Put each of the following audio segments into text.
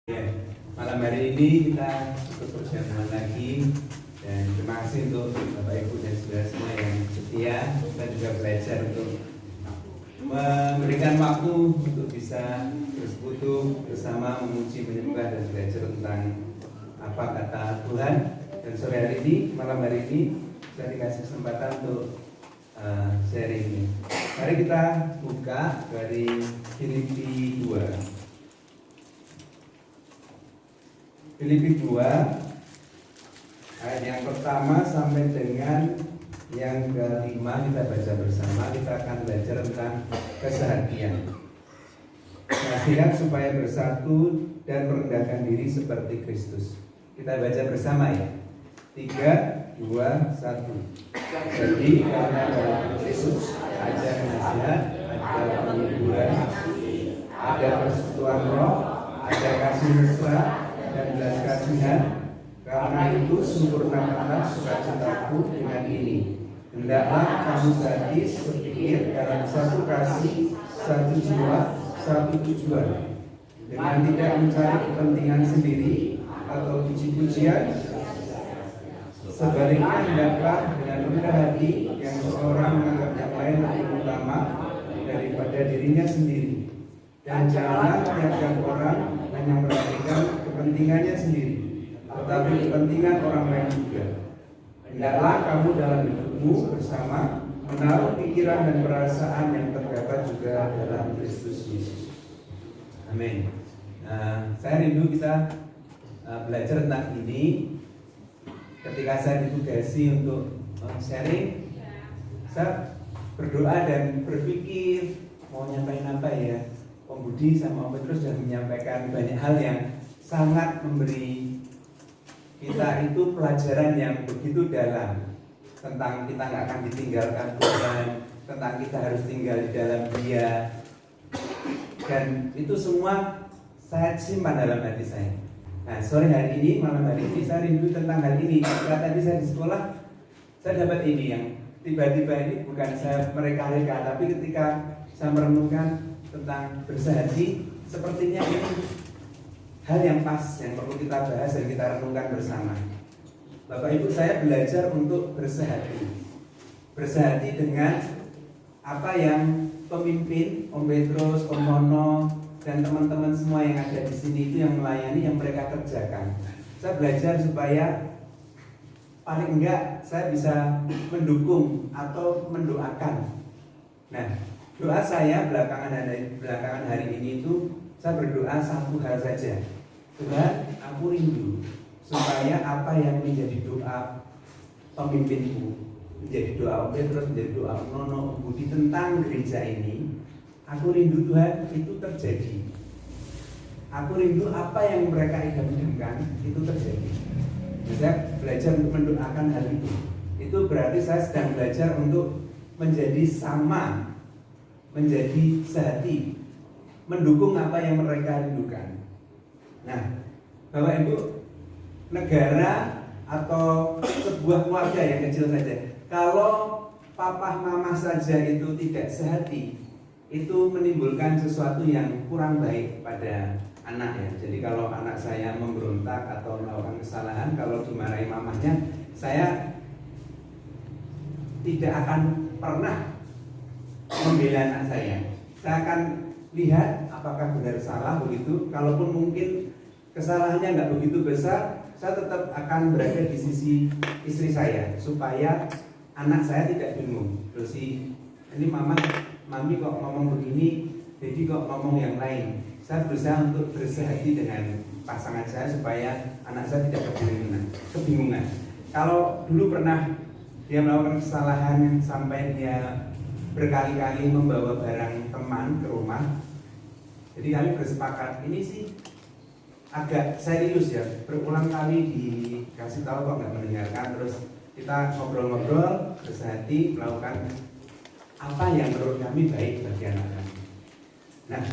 Ya, malam hari ini kita ikut perjamuan lagi dan terima kasih untuk Bapak Ibu dan saudara semua yang setia. Kita juga belajar untuk memberikan waktu untuk bisa bersekutu bersama, memuji, menyembah dan belajar tentang apa kata Tuhan. Dan sore hari ini, malam hari ini saya dikasih kesempatan untuk sharing ini. Mari kita buka dari Filipi 2. Filipi 2 ayat yang pertama sampai dengan yang kelima kita baca bersama. Kita akan belajar tentang kesehatian. Nasihat supaya bersatu dan merendahkan diri seperti Kristus. Kita baca bersama ya. 3, 2, 1. Jadi karena dalam Kristus ada nasihat, ada penghiburan, ada persekutuan roh, ada kasih mesra dan belas kasihan. Karena itu sempurnakanlah sukacitaku dengan ini. Hendaklah kamu sehati sepikir dalam satu kasih, satu jiwa, satu tujuan, dengan tidak mencari kepentingan sendiri atau puji-pujian. Sebaliknya hendaklah dengan rendah hati yang seorang menganggap yang lain lebih utama daripada dirinya sendiri. Dan janganlah tiap-tiap orang hanya memperhatikan kepentingannya sendiri, tetapi kepentingan orang lain juga. Hendaklah kamu dalam hidupmu bersama menaruh pikiran dan perasaan yang terdapat juga dalam Kristus Yesus. Amin. Saya rindu kita belajar tentang ini. Ketika saya ditugasi untuk sharing, saya berdoa dan berpikir mau nyampaikan apa ya. Om Budi sama Om Petrus sudah menyampaikan banyak hal yang sangat memberi kita itu pelajaran yang begitu dalam tentang kita nggak akan ditinggalkan Tuhan, tentang kita harus tinggal di dalam Dia, dan itu semua saya simpan dalam hati saya. Nah, sore hari ini, malam hari ini saya rindu tentang hal ini. Karena tadi saya di sekolah, saya dapat ini yang tiba-tiba ini bukan saya mereka-reka, tapi ketika saya merenungkan tentang bersehati, sepertinya ini hal yang pas yang perlu kita bahas dan kita renungkan bersama. Bapak Ibu, saya belajar untuk bersehati. Bersehati dengan apa yang pemimpin, Om Petrus, Om Nono, dan teman-teman semua yang ada di sini itu yang melayani, yang mereka kerjakan. Saya belajar supaya paling enggak saya bisa mendukung atau mendoakan. Nah, doa saya belakangan hari ini itu saya berdoa satu hal saja. Tuhan, aku rindu supaya apa yang menjadi doa pemimpinku, menjadi doa Om Petrus, menjadi doa Om Nono, Om Budi tentang gereja ini, aku rindu Tuhan itu terjadi. Aku rindu apa yang mereka idam-idamkan itu terjadi. Saya belajar untuk mendoakan hal itu. Itu berarti saya sedang belajar untuk menjadi sama, menjadi sehati, mendukung apa yang mereka rindukan. Nah, Bapak Ibu, negara atau sebuah keluarga yang kecil saja, kalau papa mama saja itu tidak sehati, itu menimbulkan sesuatu yang kurang baik pada anak ya. Jadi kalau anak saya memberontak atau melakukan kesalahan, kalau dimarahi mamanya, saya tidak akan pernah membela anak saya. Saya akan lihat apakah benar salah begitu. Kalaupun mungkin kesalahannya nggak begitu besar, saya tetap akan berada di sisi istri saya supaya anak saya tidak bingung. Terus ini mami kok ngomong begini, jadi kok ngomong yang lain. Saya berusaha untuk bersehati dengan pasangan saya supaya anak saya tidak kebingungan. Kalau dulu pernah dia melakukan kesalahan sampai dia berkali-kali membawa barang teman ke rumah, jadi kami bersepakat ini sih agak serius ya, berulang kali dikasih tahu kok nggak mendengarkan. Terus kita ngobrol-ngobrol, bersehati, melakukan apa yang menurut kami baik bagi anak kami. Nah,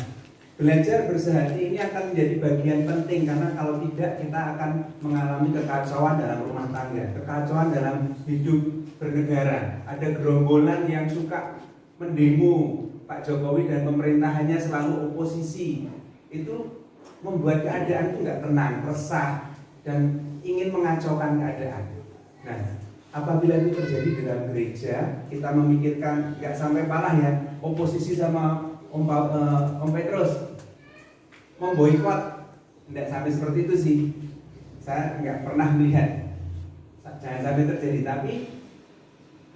belajar bersehati ini akan menjadi bagian penting, karena kalau tidak kita akan mengalami kekacauan dalam rumah tangga, kekacauan dalam hidup bernegara. Ada gerombolan yang suka mendemo Pak Jokowi dan pemerintahannya selalu oposisi. Itu membuat keadaan itu nggak tenang, resah, dan ingin mengacaukan keadaan. Nah, apabila itu terjadi dalam gereja, kita memikirkan nggak sampai parah ya, oposisi sama Om Petrus memboikot, nggak sampai seperti itu sih. Saya nggak pernah melihat, jangan sampai terjadi. Tapi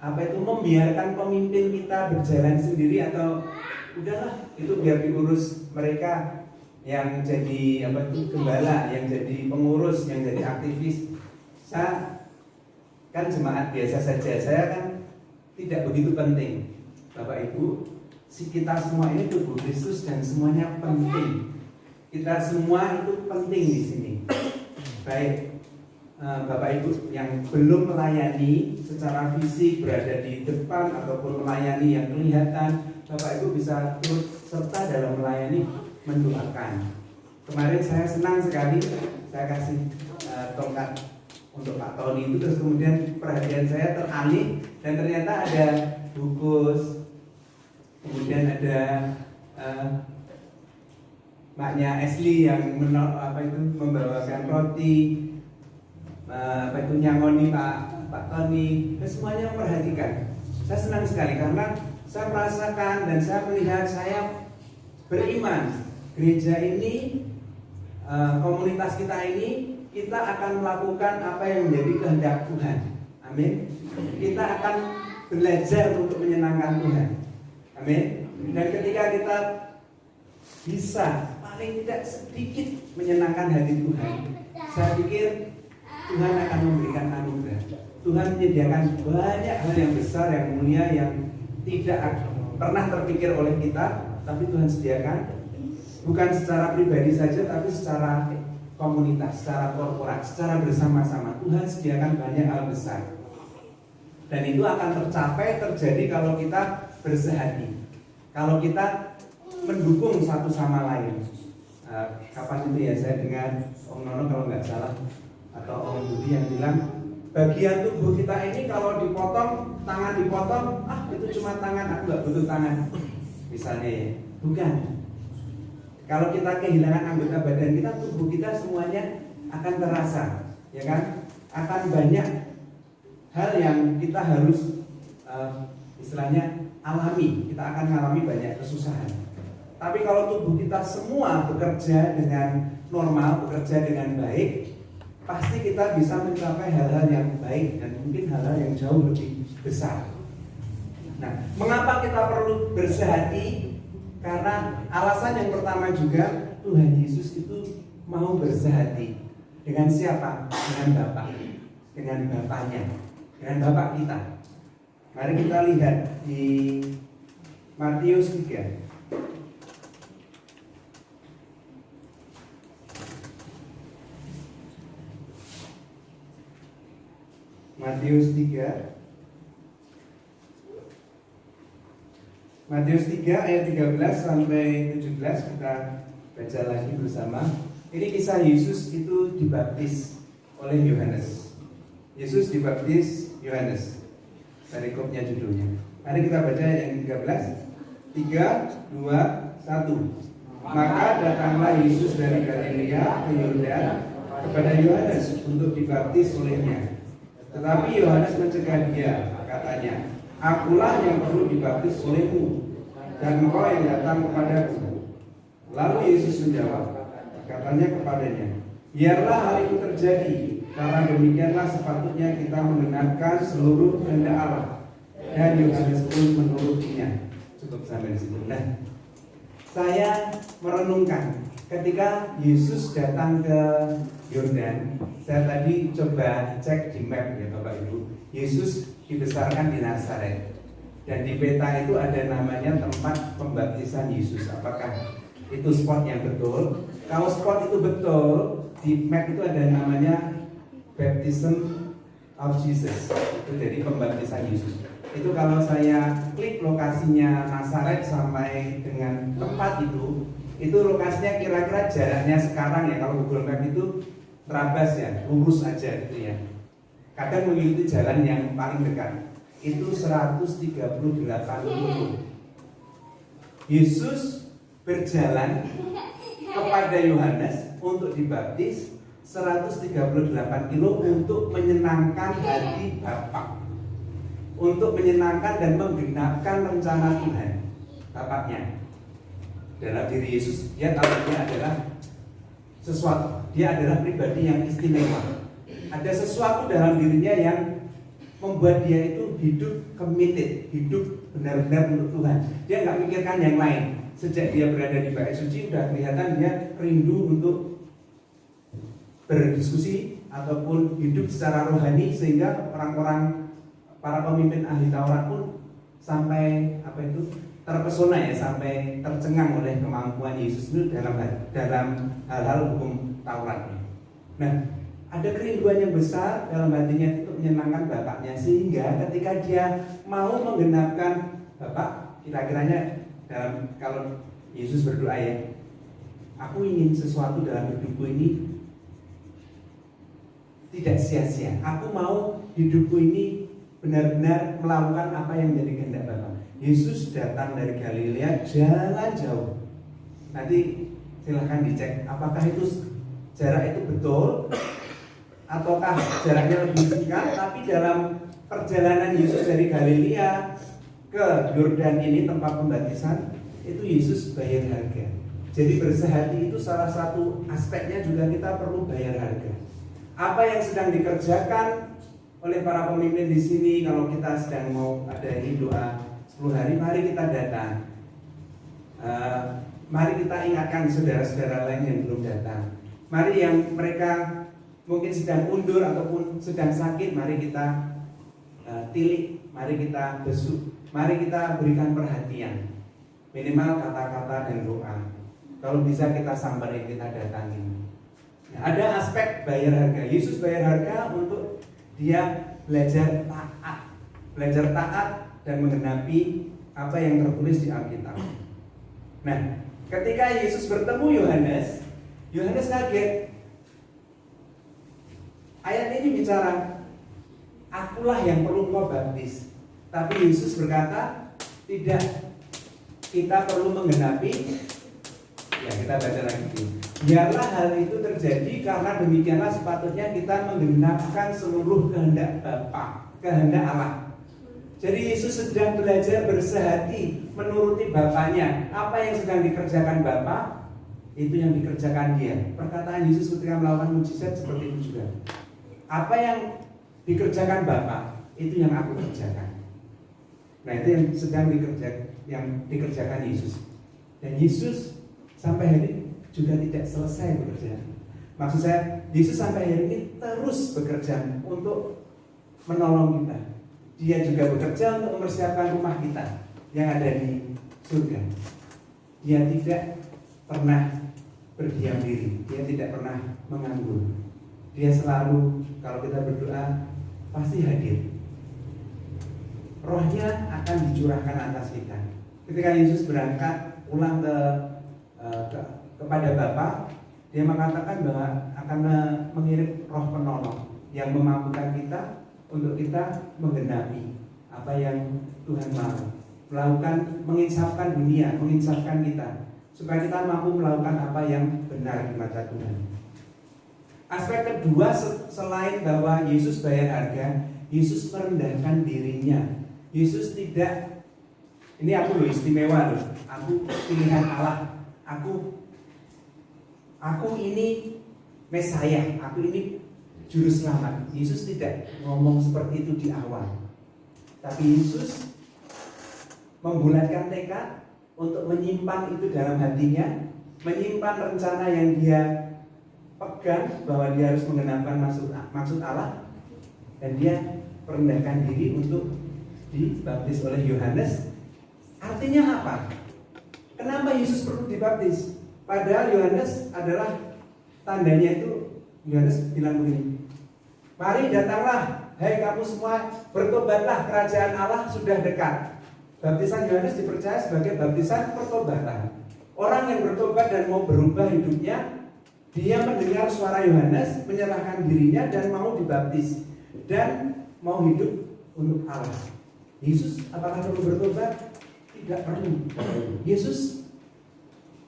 apa itu membiarkan pemimpin kita berjalan sendiri atau udahlah itu biar diurus mereka yang jadi gembala, yang jadi pengurus, yang jadi aktivis. Saya kan jemaat biasa saja, saya kan tidak begitu penting. Bapak Ibu, kita semua ini tubuh Kristus dan semuanya penting. Kita semua itu penting di sini. Baik Bapak Ibu yang belum melayani secara fisik berada di depan ataupun melayani yang kelihatan, Bapak Ibu bisa turut serta dalam melayani, mendoakan. Kemarin saya senang sekali, saya kasih tongkat untuk Pak Tony itu, terus kemudian perhatian saya teralih dan ternyata ada bungkus, kemudian ada maknya Ashley yang membawakan roti, nyangoni Pak Tony, dan semuanya memperhatikan. Saya senang sekali karena saya merasakan dan saya melihat, saya beriman gereja ini, komunitas kita ini, kita akan melakukan apa yang menjadi kehendak Tuhan. Amin. Kita akan belajar untuk menyenangkan Tuhan. Amin. Dan ketika kita bisa paling tidak sedikit menyenangkan hati Tuhan, saya pikir Tuhan akan memberikan anugerah. Tuhan menyediakan banyak hal yang besar, yang mulia, yang tidak pernah terpikir oleh kita, tapi Tuhan sediakan bukan secara pribadi saja, tapi secara komunitas, secara korporat, secara bersama-sama. Tuhan sediakan banyak hal besar, dan itu akan terjadi kalau kita bersehati, kalau kita mendukung satu sama lain. Kapan itu ya saya dengar Om Nono kalau nggak salah atau Om Budi yang bilang, bagian tubuh kita ini kalau dipotong, tangan dipotong, itu cuma tangan, aku nggak butuh tangan, misalnya ya. Bukan. Kalau kita kehilangan anggota badan kita, tubuh kita semuanya akan terasa, ya kan? Akan banyak hal yang kita harus istilahnya alami. Kita akan mengalami banyak kesusahan. Tapi kalau tubuh kita semua bekerja dengan normal, bekerja dengan baik, pasti kita bisa mencapai hal-hal yang baik dan mungkin hal-hal yang jauh lebih besar. Nah, mengapa kita perlu bersehati? Karena alasan yang pertama juga, Tuhan Yesus itu mau bersehati. Dengan siapa? Dengan Bapa, dengan Bapaknya, dengan Bapak kita. Mari kita lihat di Matius 3. Matius 3 ayat 13 sampai 17 kita baca lagi bersama. Ini kisah Yesus itu dibaptis oleh Yohanes. Yesus dibaptis Yohanes. Perikopnya judulnya. Mari kita baca yang 13. 3, 2, 1. Maka datanglah Yesus dari Galilea ke Yordan kepada Yohanes untuk dibaptis olehnya. Tetapi Yohanes mencegah dia, katanya, "Akulah yang perlu dibaptis olehmu, dan engkau yang datang kepadaku." Lalu Yesus menjawab, katanya kepadanya, "Biarlah hal itu terjadi, karena demikianlah sepatutnya kita mendengarkan seluruh kehendak Allah." Dan Yohanes pun menurutinya. Cukup sampai di situ. Nah, saya merenungkan ketika Yesus datang ke Yordan. Saya tadi coba cek di map ya Bapak Ibu. Yesus dibesarkan di Nazaret, dan di peta itu ada namanya tempat pembaptisan Yesus. Apakah itu spot yang betul? Kalau spot itu betul, di map itu ada namanya Baptism of Jesus. Itu jadi pembaptisan Yesus. Itu kalau saya klik lokasinya Nazaret sampai dengan tempat itu lokasinya kira-kira jaraknya sekarang ya, kalau Google Map itu terabas ya, lurus aja gitu ya. Kadang mengikuti jalan yang paling dekat. Itu 138 km. Yesus berjalan kepada Yohanes untuk dibaptis, 138 kilo untuk menyenangkan hati Bapa, untuk menyenangkan dan menggenapkan rencana Tuhan Bapaknya dalam diri Yesus. Dia tahu dia adalah sesuatu, dia adalah pribadi yang istimewa. Ada sesuatu dalam dirinya yang membuat dia itu hidup committed, hidup benar-benar untuk Tuhan. Dia nggak mikirkan yang lain. Sejak dia berada di bait suci, udah kelihatan dia rindu untuk berdiskusi ataupun hidup secara rohani, sehingga orang-orang, para pemimpin ahli Taurat pun sampai terpesona ya, sampai tercengang oleh kemampuan Yesus itu dalam hal-hal hukum Taurat. Nah, ada kerinduan yang besar dalam hatinya untuk menyenangkan Bapaknya, sehingga ketika dia mau menggenapkan Bapak, kira-kiranya kalau Yesus berdoa ya, aku ingin sesuatu dalam hidupku ini tidak sia-sia. Aku mau hidupku ini benar-benar melakukan apa yang menjadi kehendak Bapa. Yesus datang dari Galilea, jalan jauh. Nanti silahkan dicek apakah itu jarak itu betul ataukah jaraknya lebih singkat. Tapi dalam perjalanan Yesus dari Galilea ke Yordan ini, tempat pembaptisan, itu Yesus bayar harga. Jadi bersehati itu salah satu aspeknya juga kita perlu bayar harga. Apa yang sedang dikerjakan oleh para pemimpin di sini, kalau kita sedang mau adain doa 10 hari, mari kita datang. Mari kita ingatkan saudara-saudara lain yang belum datang. Mari yang mereka mungkin sedang undur ataupun sedang sakit, mari kita tilik, mari kita besuk, mari kita berikan perhatian. Minimal kata-kata dan doa. Kalau bisa kita samperin, kita datangin. Nah, ada aspek bayar harga. Yesus bayar harga untuk dia belajar taat dan menggenapi apa yang tertulis di Alkitab. Nah, ketika Yesus bertemu Yohanes kaget. Ayat ini bicara, akulah yang perlu kau baptis. Tapi Yesus berkata, tidak, kita perlu menggenapi. Ya, kita baca lagi. Biarlah hal itu terjadi, karena demikianlah sepatutnya kita menggenapkan seluruh kehendak Bapa, kehendak Allah. Jadi Yesus sedang belajar bersehati menuruti Bapaknya. Apa yang sedang dikerjakan Bapa, itu yang dikerjakan dia. Perkataan Yesus ketika melakukan mujizat seperti itu juga. Apa yang dikerjakan Bapa, itu yang aku kerjakan. Nah, itu yang sedang dikerjakan Yesus. Dan Yesus sampai hari ini juga tidak selesai bekerja. Maksud saya, Yesus sampai hari ini terus bekerja untuk menolong kita. Dia juga bekerja untuk mempersiapkan rumah kita yang ada di surga. Dia tidak pernah berdiam diri, dia tidak pernah menganggur. Dia selalu, kalau kita berdoa, pasti hadir. Rohnya akan dicurahkan atas kita. Ketika Yesus berangkat pulang kepada Bapa, dia mengatakan bahwa akan mengirim Roh Penolong yang memampukan kita untuk kita menggenapi apa yang Tuhan mau, melakukan, menginsafkan dunia, menginsafkan kita, supaya kita mampu melakukan apa yang benar di mata Tuhan. Aspek kedua, selain bahwa Yesus bayar harga, Yesus merendahkan dirinya. Yesus tidak, ini aku loh istimewa loh, aku pilihan Allah, aku ini Mesaya, aku ini juru selamat. Yesus tidak ngomong seperti itu di awal, tapi Yesus membulatkan tekad untuk menyimpan itu dalam hatinya, menyimpan rencana yang dia pegang bahwa dia harus menggenapkan maksud Allah, dan dia merendahkan diri untuk dibaptis oleh Yohanes. Artinya apa? Kenapa Yesus perlu dibaptis? Padahal Yohanes adalah tandanya itu. Yohanes bilang begini, mari datanglah, hai kamu semua, bertobatlah, kerajaan Allah sudah dekat. Baptisan Yohanes dipercaya sebagai baptisan pertobatan. Orang yang bertobat dan mau berubah hidupnya, dia mendengar suara Yohanes, menyerahkan dirinya dan mau dibaptis dan mau hidup untuk Allah. Yesus apakah perlu bertobat? Tidak perlu. Yesus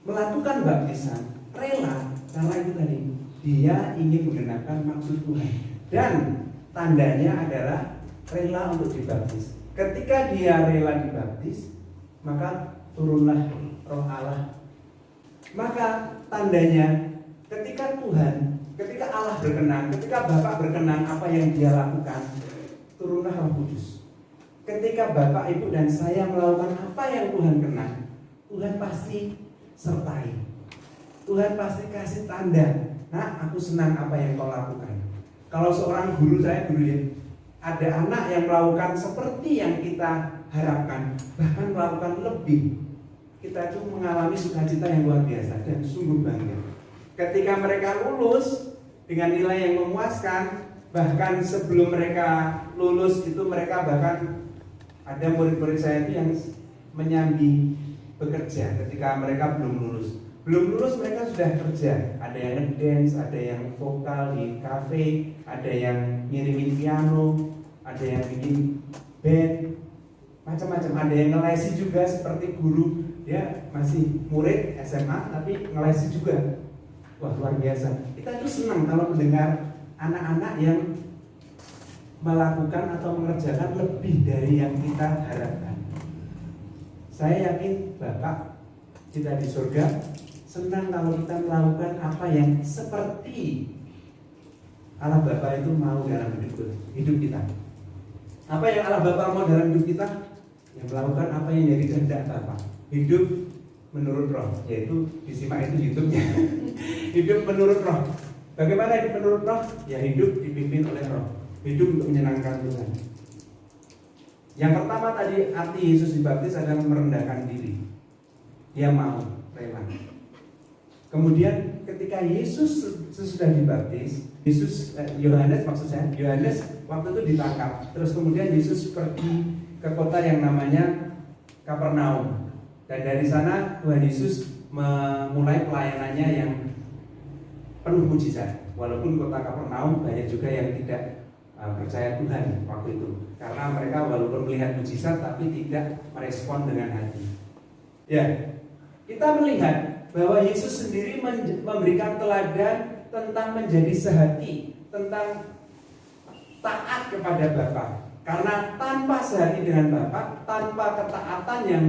melakukan baptisan rela karena itu tadi dia ingin menggenapkan maksud Tuhan. Dan tandanya adalah rela untuk dibaptis. Ketika dia rela dibaptis, maka turunlah Roh Allah. Maka tandanya ketika Allah berkenan, ketika Bapa berkenan apa yang dia lakukan, turunlah Roh Kudus. Ketika Bapak, Ibu, dan saya melakukan apa yang Tuhan kenan, Tuhan pasti sertai. Tuhan pasti kasih tanda. Nah, aku senang apa yang kau lakukan. Kalau seorang guru, saya dulu ya, ada anak yang melakukan seperti yang kita harapkan, bahkan melakukan lebih, kita itu mengalami sukacita yang luar biasa dan sungguh bangga. Ketika mereka lulus dengan nilai yang memuaskan, bahkan sebelum mereka lulus itu mereka bahkan ada murid-murid saya itu yang menyambi bekerja ketika mereka belum lulus. Belum lulus mereka sudah kerja. Ada yang ngedance, ada yang vokal di kafe, ada yang ngirimin piano, ada yang bikin band, macam-macam. Ada yang ngelesi juga seperti guru. Dia masih murid SMA tapi ngelesi juga. Wah, luar biasa. Kita itu senang kalau mendengar anak-anak yang melakukan atau mengerjakan lebih dari yang kita harapkan. Saya yakin Bapak kita di surga senang kalau kita melakukan apa yang seperti Allah Bapa itu mau dalam hidup kita. Apa yang Allah Bapa mau dalam hidup kita? Yang melakukan apa yang jadi kehendak Bapa. Hidup menurut Roh, yaitu disimak itu YouTube-nya. Hidup menurut Roh. Bagaimana hidup menurut Roh? Ya hidup dipimpin oleh Roh. Hidup untuk menyenangkan Tuhan. Yang pertama tadi arti Yesus dibaptis adalah merendahkan diri. Dia mau rela. Kemudian ketika Yesus sesudah dibaptis, Yohanes waktu itu ditangkap. Terus kemudian Yesus pergi ke kota yang namanya Kapernaum. Dan dari sana Tuhan Yesus memulai pelayanannya yang penuh mujizat. Walaupun kota Kapernaum banyak juga yang tidak percaya Tuhan waktu itu. Karena mereka walaupun melihat mujizat tapi tidak merespon dengan hati. Ya, kita melihat bahwa Yesus sendiri memberikan teladan tentang menjadi sehati, tentang taat kepada Bapa. Karena tanpa sehati dengan Bapa, tanpa ketaatan yang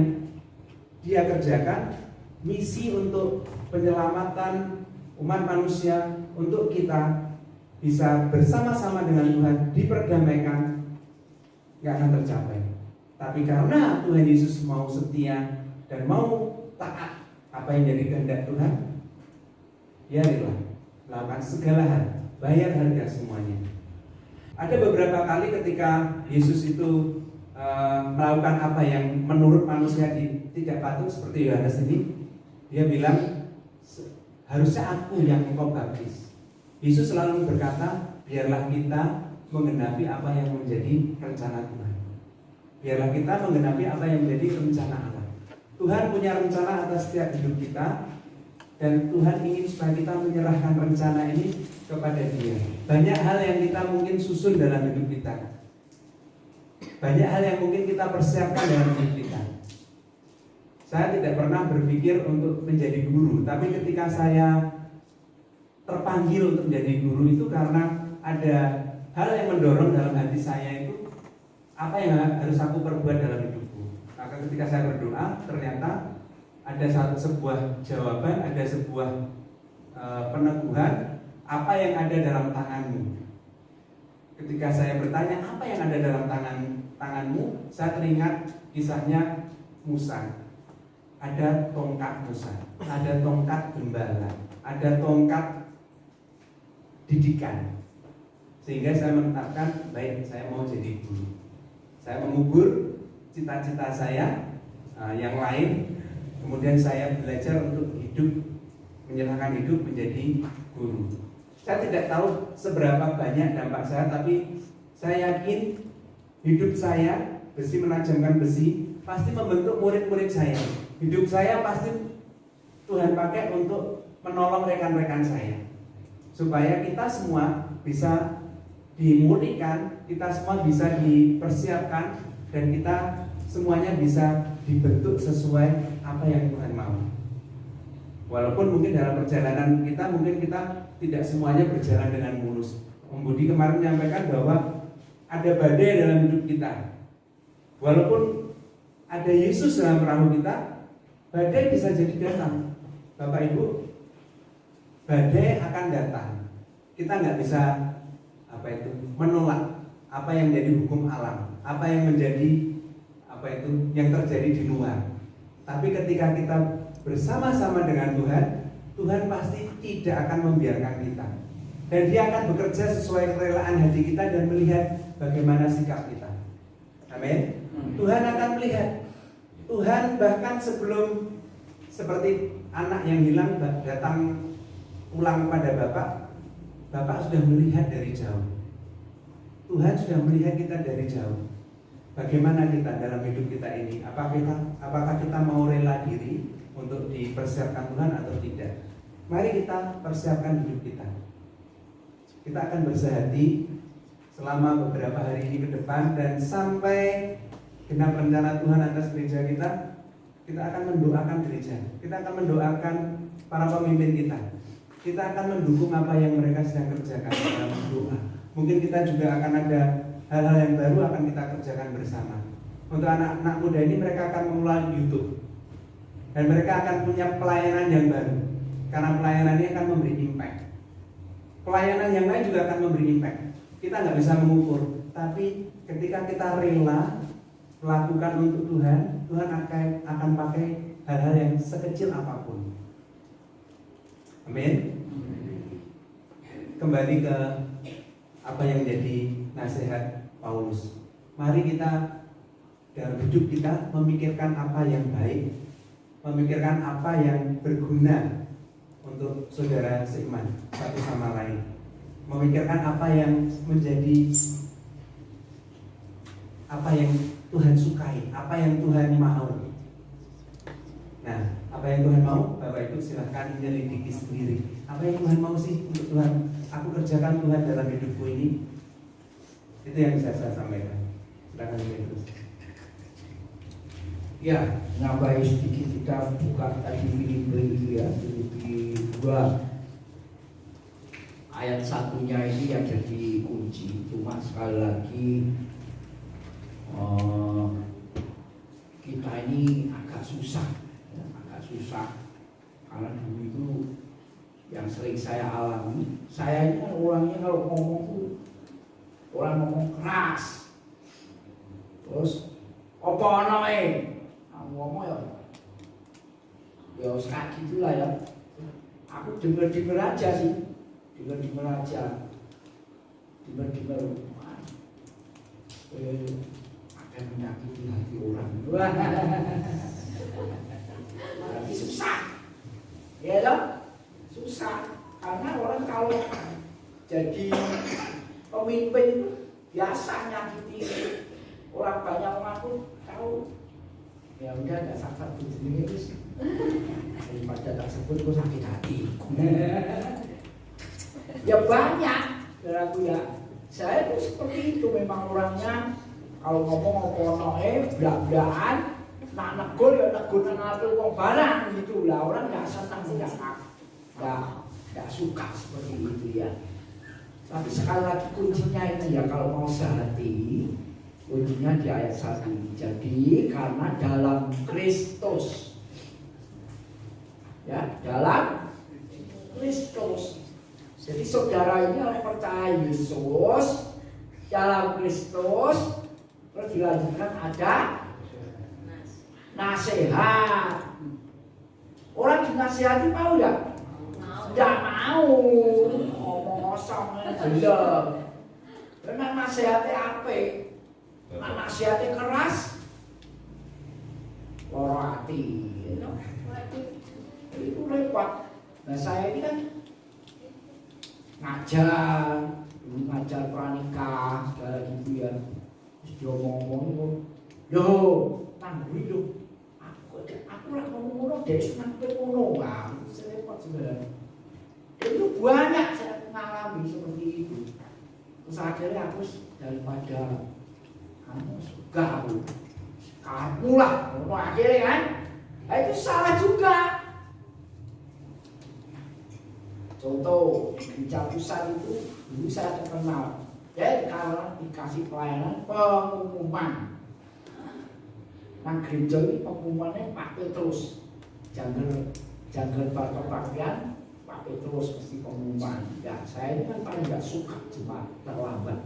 dia kerjakan, misi untuk penyelamatan umat manusia, untuk kita bisa bersama-sama dengan Tuhan diperdamaikan, nggak akan tercapai. Tapi karena Tuhan Yesus mau setia dan mau taat apa yang jadi kehendak Tuhan, dia rela melakukan segala hal, bayar harga semuanya. Ada beberapa kali ketika Yesus itu melakukan apa yang menurut manusia tidak patut, seperti Yohanes ini, dia bilang harusnya aku yang engkau baptis. Yesus selalu berkata, biarlah kita menggenapi apa yang menjadi rencana Tuhan. Biarlah kita menggenapi apa yang menjadi rencana Allah. Tuhan punya rencana atas setiap hidup kita, dan Tuhan ingin supaya kita menyerahkan rencana ini kepada Dia. Banyak hal yang kita mungkin susun dalam hidup kita, banyak hal yang mungkin kita persiapkan dalam hidup kita. Saya tidak pernah berpikir untuk menjadi guru, tapi ketika saya terpanggil untuk menjadi guru itu karena ada hal yang mendorong dalam hati saya itu apa yang harus aku perbuat dalam hidupku. Maka ketika saya berdoa, ternyata ada sebuah jawaban, ada sebuah peneguhan, apa yang ada dalam tanganmu. Ketika saya bertanya apa yang ada dalam tanganmu, saya teringat kisahnya Musa. Ada tongkat Musa, ada tongkat gembala, ada tongkat didikan. Sehingga saya menetapkan, baik, saya mau jadi guru. Saya mengubur cita-cita saya yang lain. Kemudian saya belajar untuk hidup, menyerahkan hidup menjadi guru. Saya tidak tahu seberapa banyak dampak saya, tapi saya yakin hidup saya, besi menajamkan besi, pasti membentuk murid-murid saya. Hidup saya pasti Tuhan pakai untuk menolong rekan-rekan saya, supaya kita semua bisa dimurnikan, kita semua bisa dipersiapkan, dan kita semuanya bisa dibentuk sesuai apa yang Tuhan mau. Walaupun mungkin dalam perjalanan kita mungkin kita tidak semuanya berjalan dengan mulus. Om Budi kemarin menyampaikan bahwa ada badai dalam hidup kita. Walaupun ada Yesus dalam perahu kita, badai bisa jadi datang. Bapak Ibu, badai akan datang. Kita nggak bisa menolak apa yang menjadi hukum alam, apa yang menjadi yang terjadi di luar. Tapi ketika kita bersama-sama dengan Tuhan, Tuhan pasti tidak akan membiarkan kita. Dan Dia akan bekerja sesuai kerelaan hati kita dan melihat bagaimana sikap kita. Amin. Tuhan akan melihat. Tuhan bahkan sebelum seperti anak yang hilang datang pulang kepada Bapak sudah melihat dari jauh. Tuhan sudah melihat kita dari jauh. Bagaimana kita dalam hidup kita ini? Apakah kita mau rela diri untuk dipersiapkan Tuhan atau tidak? Mari kita persiapkan hidup kita. Kita akan bersehati selama beberapa hari ini ke depan, dan sampai genap rencana Tuhan atas gereja kita akan mendoakan gereja. Kita akan mendoakan para pemimpin kita. Kita akan mendukung apa yang mereka sedang kerjakan dalam doa. Mungkin kita juga akan ada hal-hal yang baru akan kita kerjakan bersama. Untuk anak-anak muda ini, mereka akan mengelola YouTube. Dan mereka akan punya pelayanan yang baru. Karena pelayanan ini akan memberi impact. Pelayanan yang lain juga akan memberi impact. Kita nggak bisa mengukur. Tapi ketika kita rela melakukan untuk Tuhan, Tuhan akan pakai hal-hal yang sekecil apapun. Amin. Kembali ke apa yang menjadi nasihat Paulus. Mari kita dalam hidup kita memikirkan apa yang baik, memikirkan apa yang berguna untuk saudara seiman satu sama lain, memikirkan apa yang menjadi apa yang Tuhan sukai, apa yang Tuhan mau. Nah, apa yang Tuhan mau, Bapak Ibu silahkan menyelidiki sendiri. Apa yang Tuhan mau sih untuk Tuhan aku kerjakan Tuhan dalam hidupku ini? Itu yang bisa saya sampaikan. Silakan terus. Ya, nambahin sedikit, kita buka tadi Filipi itu ya, Filipi 2 ayat 1-nya ini yang jadi kunci. Cuma sekali lagi kita ini agak susah karena dulu itu yang sering saya alami. Saya ini kan orangnya kalau ngomong tuh orang ngomong keras, terus apa ngomong ya kayak gitulah ya. Aku denger aja sih, denger akan menyakiti hati orang. Berarti susah, ya loh, susah. Karena orang kalau jadi pemimpin itu biasa nyakiti orang, banyak orang tuh tahu. Ya udah, nggak sakit begini terus daripada tak sebut gue sakit hati. Ya banyak aku ya. Saya tuh seperti itu memang orangnya. Kalau ngomong belak-belakan, nak negur ya negur ngatur wong barang gitu lah. Orang nggak senang, nggak suka seperti itu ya. Tapi sekali lagi kuncinya itu ya, kalau mau sehati, kuncinya di ayat 1 ini. Jadi karena dalam Kristus, ya, dalam Kristus. Jadi saudara ini orang percaya Yesus, dalam Kristus. Terus dilanjutkan ada nasihat. Orang dinasihati mau ya? Tidak mau. Ngomong kosong belum. Karena nasihatnya apa? Nasihatnya keras, loro hati. Itu repot. Nah saya ini kan ngajar pranikah segala gitu ya. Dia ngomong, yo, tanggul yo, aku lah ngomong dari senang pemono, repot sebenarnya. Itu banyak saya mengalami seperti itu. Terus akhirnya aku daripada kamu suka kamu lah, akhirnya kan, itu salah juga. Contoh di gereja pusat itu dulu saya terkenal. Ya kalau dikasih pelayanan pengumuman. Nah gereja ini pengumumannya Pak Petrus. Jangan pakaian Pak Petrus mesti pengumuman. Ya saya ini kan paling gak suka jemaat terlambat.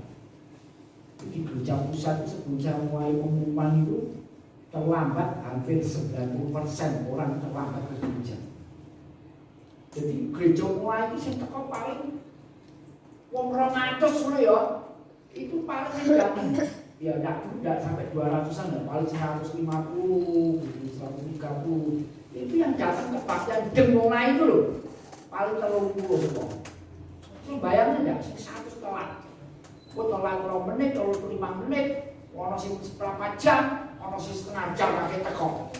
Di gereja pusat sebelum saya mulai pengumuman itu terlambat hampir 90% orang terlambat ke gereja. Jadi gereja mulai itu saya teko paling wong 200 dulu ya. Itu paling jangan ya enggak sampai 200-an ya, paling 150, 130. Itu yang datang kebaktian mulai itu loh. Paling 30 kok. Terus bayangin enggak satu telat. Kok telat 2 menit, 5 menit, ono sing seberapa jam, ono sing setengah jam pakai teko.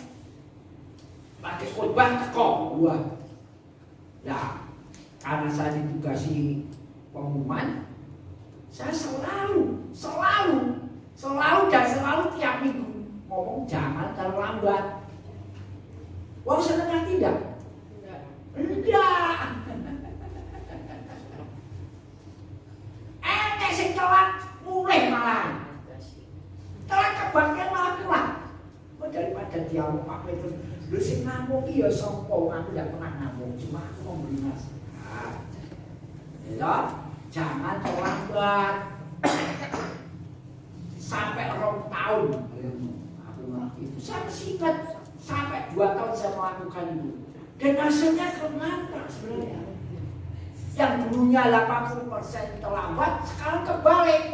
Pakai khotbah teko. Wah. Nah, karena saya ditugasi pengumuman, saya selalu tiap minggu ngomong jangan terlambat. Wong seneng tidak? Enggak. Sing telat mulai malah. Telat kebangkitan malah pulang. Kok daripada dialog Pak Petrus, lu sing ngamuk iya sopo, aku tidak pernah ngamuk, cuma aku mau beri nasihat. Ya, jangan terlambat. Sampai 2 tahun. Aku itu saya masih ingat sampai 2 tahun saya melakukan itu. Dan hasilnya ternyata sebenarnya. Yang dulunya 80% terlambat, sekarang kebalik.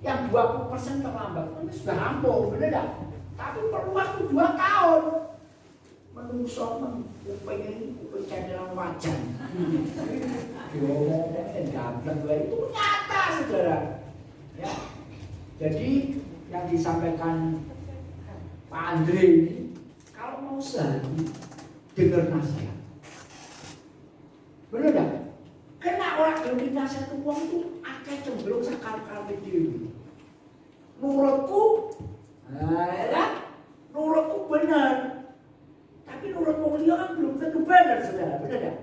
Yang 20% terlambat, ini sudah rampung, benar tak? Tapi perlu waktu 2 tahun. Menungso pengen channel wajan. Itu nyata, saudara. Ya. Jadi yang disampaikan Pak Andre ini, kalau mau sehari dengar nasihat. Benar tak? Kena orang yang nasihat uang itu akeh cenderung sakar-karpe dhewe. Nurutku, nurutku benar. Tapi nurut wong liya kan belum tentu benar, saudara. Benar tak?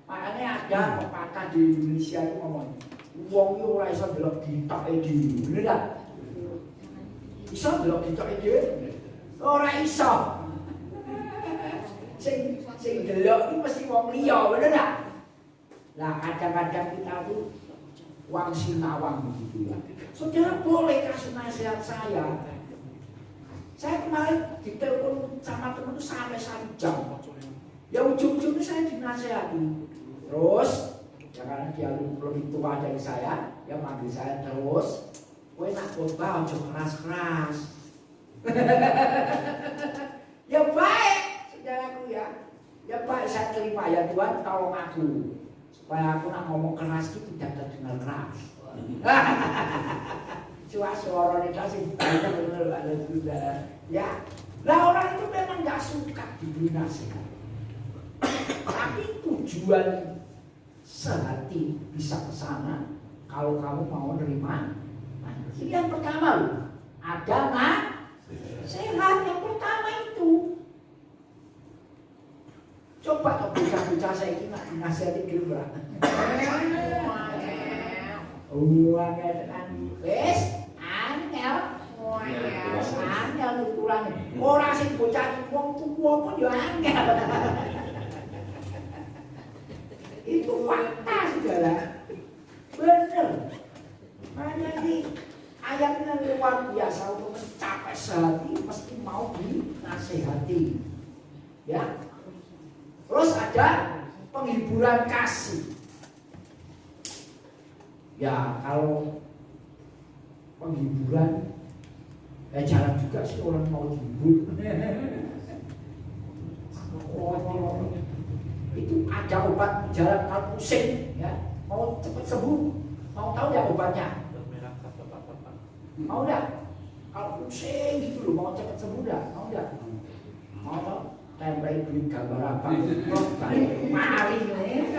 Makanya ada pepatah di Indonesia itu ngomong, wong yo ora iso ndelok ditoke dhewe. Bener tak? Iso ndelok ditoke dhewe? Ora iso. Sing delok iki mesti wong liya, bener tak? Lah kadang-kadang kita tuh wang sinawang begitu ya. Saudara boleh kasih nasihat saya. Saya kemarin ditelepon sama teman itu sampai 1 jam. Ya ujung-ujungnya saya dinasihati. Terus, ya karena dia lebih tua dari saya, dia manggil saya terus. Kowe nak khotbah aja keras-keras. Ya baik, saudaraku ya. Ya baik, saya terima ya Tuhan, tolong aku. Supaya aku nak ngomong keras itu tidak terdengar keras. Cuma suara ini kasih banyak bener ada juga. Ya, lah orang itu memang nggak suka diberi nasihat. Tapi tujuan sehati bisa ke sana kalau kamu mau nerima. Jadi yang pertama loh, ada sehat yang pertama itu. Coba kau bocah-bocah saya ini nak dinasihati gerah. Uangnya tekan wes angel. Angel ukurannya. Orang sing bocah wong tuwa pun yo angel. Itu fakta saudara. Bener. Makanya ini ayatnya luar biasa untuk mencapai sehati mesti mau dinasehati. Ya. Terus ada penghiburan kasih. Ya kalau penghiburan jarang juga sih orang mau dihibur. Itu ada obat jalan kalau pusing ya, mau cepat sembuh, mau tahu ya obatnya? Mau enggak? Kalau pusing gitu loh, mau cepat sembuh enggak? Mau enggak? Mau tahu? Tempel beli gambar apa? Mari nih.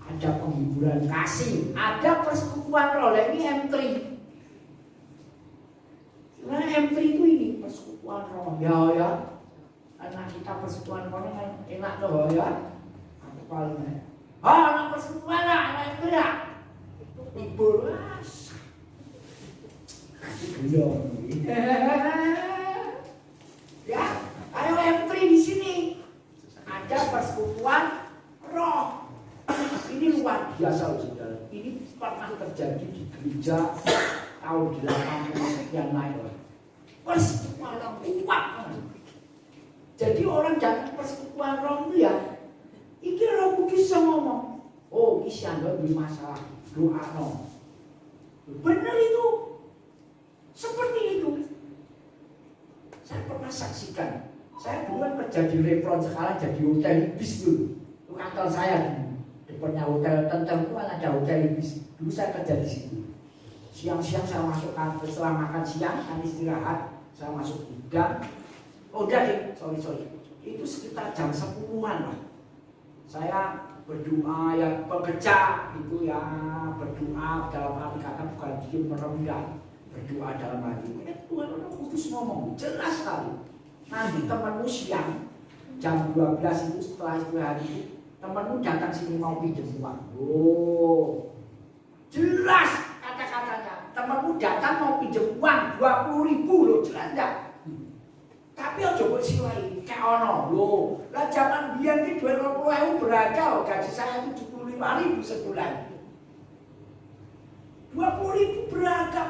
Ada penghiburan kasih, ada persekutuan roh. Ini M3. Sebenarnya M3 itu ini persekutuan roh. Ya persekutuan kono kan enak tuh ya. Aku paling anak persekutuan lah, anak itu ya. Ibu las. Belum. Ya, ayo M3 di sini. Ada persekutuan roh. Ini luar biasa, saudara. Ini pernah terjadi di gereja tahun 80 sekian lain. Persekutuan roh kuat. Jadi orang datang persekutuan roh itu ya, iki Roh Kudus ngomong, oh iki anda di masalah doa no. Benar itu, seperti itu. Saya pernah saksikan. Saya dulu kan kerja di Refron, sekarang jadi hotel Ibis dulu. Itu kantor saya dulu. Depannya hotel Tentel itu kan ada hotel Ibis. Dulu saya kerja di situ. Siang-siang saya masuk kantor, setelah makan siang, kan istirahat, saya masuk gudang. Oh udah deh, sorry. Itu sekitar jam 10-an lah. Saya berdoa ya bekerja itu ya, berdoa dalam arti kata bukan diem merendah. Berdoa dalam hati. Tuhan Roh Kudus ngomong jelas sekali. Nanti temanmu siang jam 12 itu setelah istirahat itu temanmu datang sini mau pinjam uang. Oh, jelas kata-katanya. Temanmu datang mau pinjam uang 20.000 loh, jelas enggak? Tapi aja kok silai kayak ono loh. Lah zaman biyen iki 20.000 berada loh, gaji saya 75.000 sebulan. 20.000 berada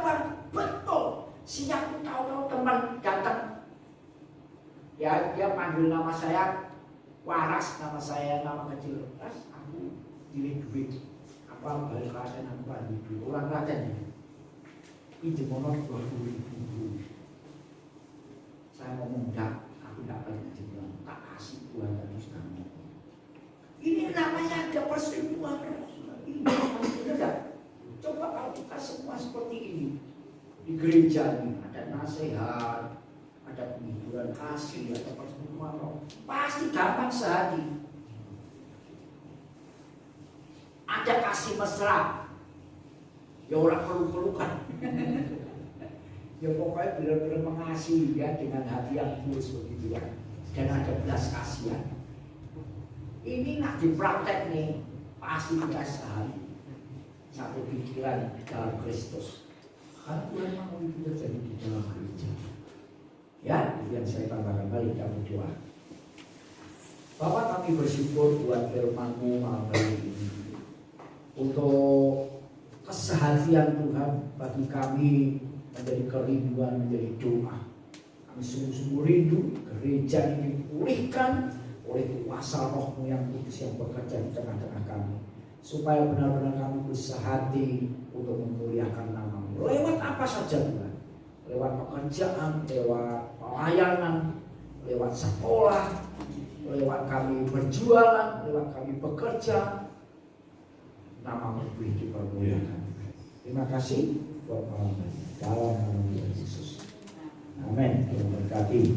betul. Siang tahu-tahu teman datang. Ya dia panggil nama saya Waras, nama saya nama kecil. Terus aku pilih duit. Apa balik Klaten aku balik duit. Orang Klaten. Pinjam ono 20.000. Saya ngomong enggak, aku enggak balik pinjam. Tak kasih Tuhan tadi kamu. Ini namanya ada persekutuan roh. Ini enggak. Coba kalau kita semua seperti ini di gereja ini ada nasihat, ada penghiburan kasih, ada persekutuan roh, pasti gampang sehati. Ada kasih mesra, ya orang peluk-pelukan. Ya pokoknya benar-benar mengasihi ya dengan hati yang tulus begitu ya. Dan ada belas kasihan. Ini nak dipraktek nih, pasti kita sehari satu pikiran dalam Kristus. Kan Tuhan mau itu terjadi di dalam gereja. Ya, itu yang saya tambahkan. Mari kita berdoa. Bapak, kami bersyukur buat firman-Mu malam hari ini. Untuk keseharian Tuhan bagi kami menjadi kerinduan, menjadi doa. Kami sungguh-sungguh rindu gereja ini dipulihkan oleh kuasa Roh-Mu yang kudus yang bekerja di tengah-tengah kami. Supaya benar-benar kami bersehati untuk memuliakan nama-Mu. Lewat apa saja Tuhan. Lewat pekerjaan, lewat pelayanan, lewat sekolah, lewat kami berjualan, lewat kami bekerja. Nama-Mu dipermuliakan. Terima kasih buat malam ini. Dalam nama Yesus. Amin. Terima kasih.